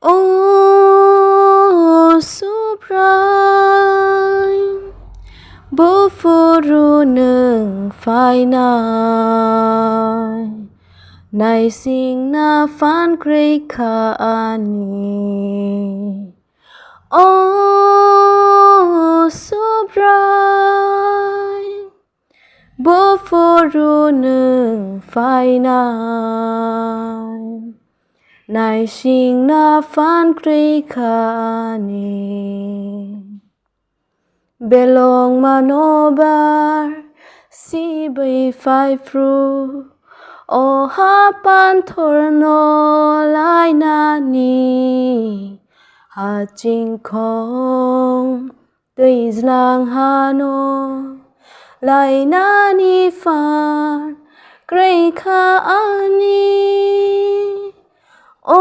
โอ้Subraiบุฟูรูหนึ่งไฟนายในสิ่งน่าฝันไกลขานีโอ้Subraiบุฟูรูหนึ่งไฟนายในสิ่งน่าฝันไกลขานีเบลงมาโนบาร์สีใบไฟฟรูโอฮาปันทอร์โนไลนานีหาจิงคงได้สลางฮาโนไลนานีฟันไกรคาอานีโอ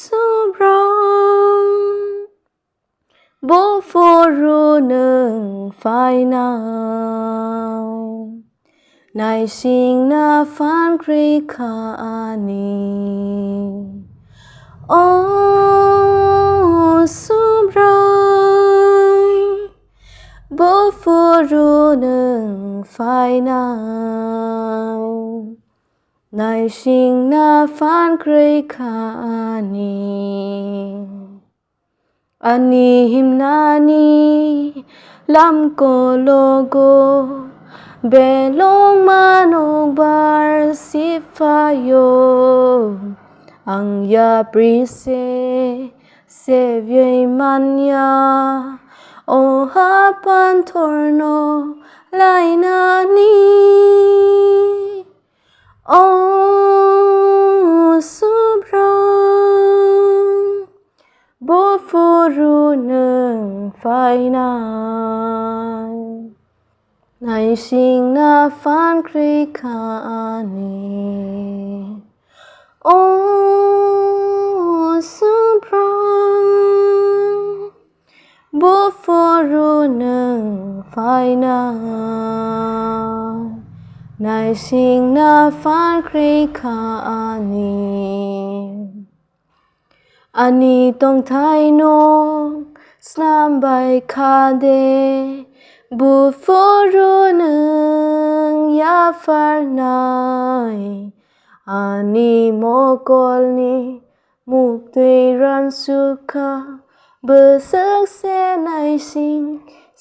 Subraiบุฟูรูหนึ่งไฟนายในสิ่งน่าฝันไกลขานีโอ้Subraiบุฟูรูหนึ่งไฟนายในสิ่งน่าฝันไกลขานีอันนี้หิมนานีลำโกโลโกเบลงมาโนบาร์สิฟาโยอังยาปริเซเซเวียมันยาโอฮาปันทอร์โนไลนานีโอSubraiบุฟูรูหนึ่งไฟนายในสิ่งน่าฝันไกลขานีโอ้Subraiบุฟูรูหนึ่งไฟนายในสิ่งน่าฝันไกลขานีอันนี้ต้องไทยนงสนามใบคาเดบุฟูรูหนึ่งยาฟาร์นายอันนี้โมกอลนีมุกเตรันสุขะเบอร์สักเซในสิ่ง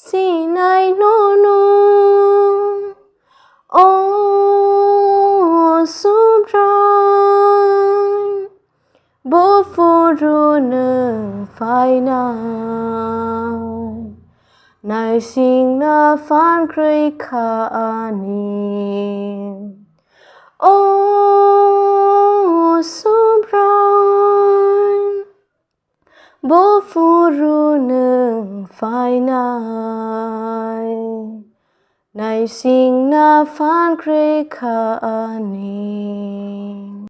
สีในโนโนโอ้Subraiบุฟูรูหนึ่งไฟนายในสิ่งน่าฝันไกลขานีโอ้ Subraiบุฟูรูหนึ่งไฟนายในสิ่งน่าฝันไกลขานี